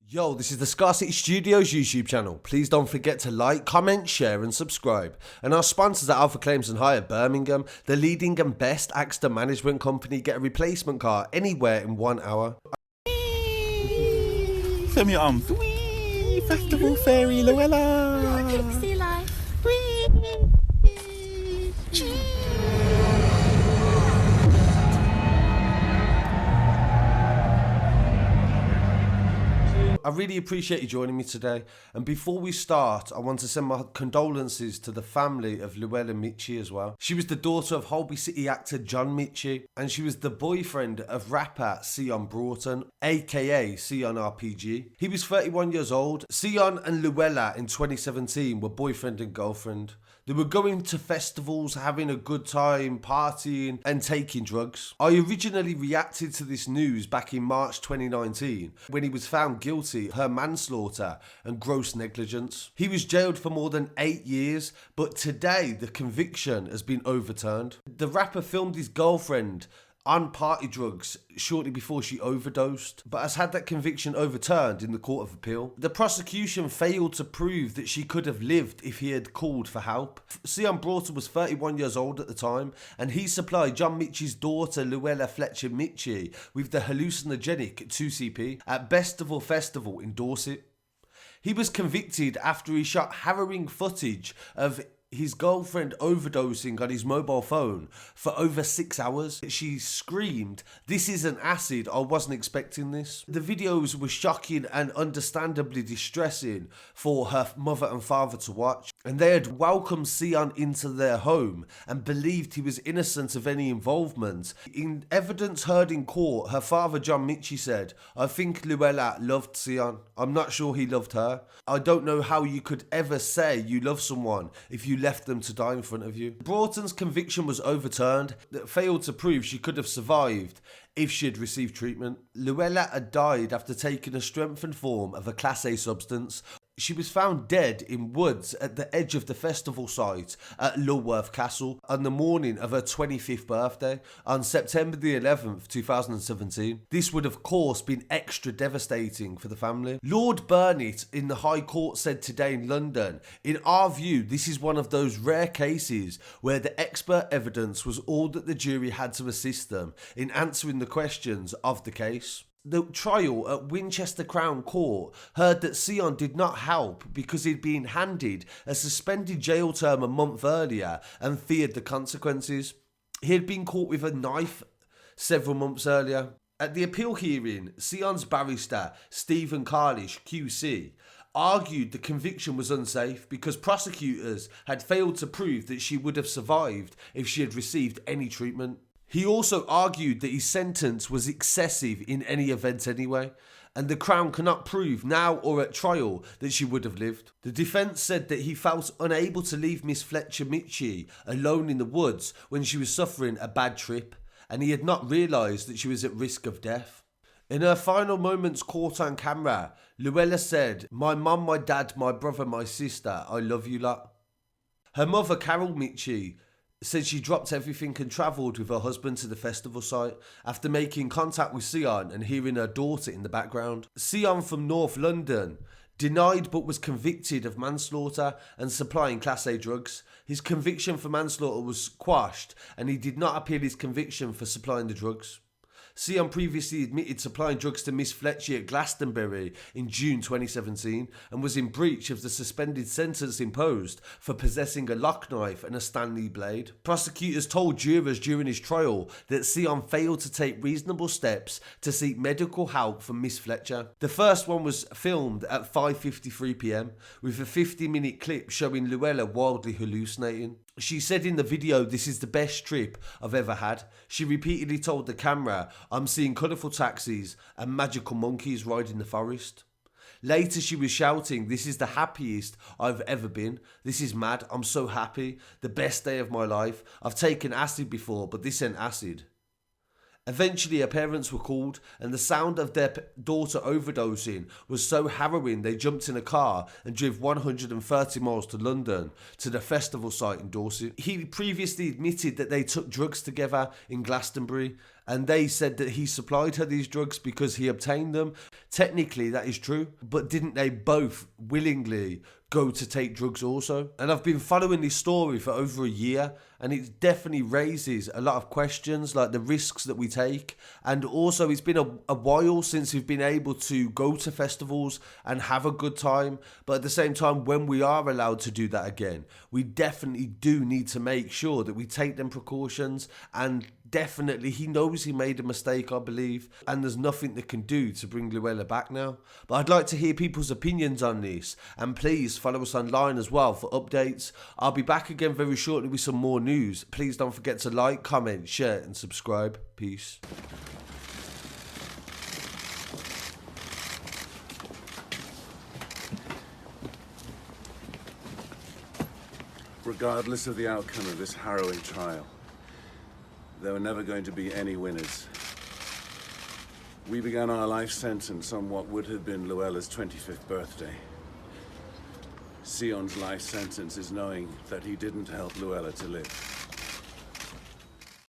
Yo, this is the Scarcity Studios YouTube channel. Please don't forget to like, comment, share and subscribe. And our sponsors at Alpha Claims and Hire Birmingham, the leading and best accident management company. Get a replacement car anywhere in 1 hour. Show me your arms. Whee! Bestival fairy Louella. Pixie life. I really appreciate you joining me today. And before we start, I want to send my condolences to the family of Louella Fletcher-Michie as well. She was the daughter of Holby City actor John Michie, and she was the boyfriend of rapper Ceon Broughton, aka Ceon RPG. He was 31 years old. Ceon and Louella in 2017 were boyfriend and girlfriend. They were going to festivals, having a good time, partying and taking drugs. I originally reacted to this news back in March 2019 when he was found guilty of her manslaughter and gross negligence. He was jailed for more than 8 years, but today the conviction has been overturned. The rapper filmed his girlfriend on party drugs shortly before she overdosed, but has had that conviction overturned in the Court of Appeal. The prosecution failed to prove that she could have lived if he had called for help. Ceon Broughton was 31 years old at the time, and he supplied John Michie's daughter Louella Fletcher-Michie with the hallucinogenic 2CP at Bestival Festival in Dorset. He was convicted after he shot harrowing footage of his girlfriend overdosing on his mobile phone for over 6 hours. She screamed, "This is an acid, I wasn't expecting this." The videos were shocking and understandably distressing for her mother and father to watch, and they had welcomed Ceon into their home and believed he was innocent of any involvement. In evidence heard in court, her father John Michie said, "I think Louella loved Ceon. I'm not sure he loved her. I don't know how you could ever say you love someone if you left them to die in front of you." Broughton's conviction was overturned that failed to prove she could have survived if she had received treatment. Louella had died after taking a strengthened form of a Class A substance. She was found dead in woods at the edge of the festival site at Lulworth Castle on the morning of her 25th birthday on September the 11th, 2017. This would of course been extra devastating for the family. Lord Burnett in the High Court said today in London, "In our view, this is one of those rare cases where the expert evidence was all that the jury had to assist them in answering the questions of the case." The trial at Winchester Crown Court heard that Ceon did not help because he'd been handed a suspended jail term a month earlier and feared the consequences. He had been caught with a knife several months earlier. At the appeal hearing, Ceon's barrister, Stephen Carlish, QC, argued the conviction was unsafe because prosecutors had failed to prove that she would have survived if she had received any treatment. He also argued that his sentence was excessive in any event anyway, and the Crown cannot prove now or at trial that she would have lived. The defence said that he felt unable to leave Miss Fletcher-Michie alone in the woods when she was suffering a bad trip, and he had not realised that she was at risk of death. In her final moments caught on camera, Louella said, "My mum, my dad, my brother, my sister, I love you lot." Her mother, Carol Michie, said she dropped everything and travelled with her husband to the festival site after making contact with Ceon and hearing her daughter in the background. Ceon from North London denied but was convicted of manslaughter and supplying Class A drugs. His conviction for manslaughter was quashed and he did not appeal his conviction for supplying the drugs. Ceon previously admitted supplying drugs to Miss Fletcher at Glastonbury in June 2017 and was in breach of the suspended sentence imposed for possessing a lock knife and a Stanley blade. Prosecutors told jurors during his trial that Ceon failed to take reasonable steps to seek medical help from Miss Fletcher. The first one was filmed at 5:53 p.m. with a 50-minute clip showing Louella wildly hallucinating. She said in the video, "This is the best trip I've ever had." She repeatedly told the camera, "I'm seeing colourful taxis and magical monkeys riding the forest." Later she was shouting, "This is the happiest I've ever been. This is mad. I'm so happy. The best day of my life. I've taken acid before, but this ain't acid." Eventually her parents were called and the sound of their daughter overdosing was so harrowing they jumped in a car and drove 130 miles to London to the festival site in Dorset. He previously admitted that they took drugs together in Glastonbury and they said that he supplied her these drugs because he obtained them. Technically, that is true, but didn't they both willingly go to take drugs also? And I've been following this story for over a year, and it definitely raises a lot of questions, like the risks that we take. And also, it's been a while since we've been able to go to festivals and have a good time. But at the same time, when we are allowed to do that again, we definitely do need to make sure that we take them precautions. And definitely, he knows he made a mistake, I believe, and there's nothing they can do to bring Louella back now. But I'd like to hear people's opinions on this, and please follow us online as well for updates. I'll be back again very shortly with some more news. Please don't forget to like, comment, share and subscribe. Peace. Regardless of the outcome of this harrowing trial, there were never going to be any winners. We began our life sentence on what would have been Louella's 25th birthday. Ceon's life sentence is knowing that he didn't help Louella to live.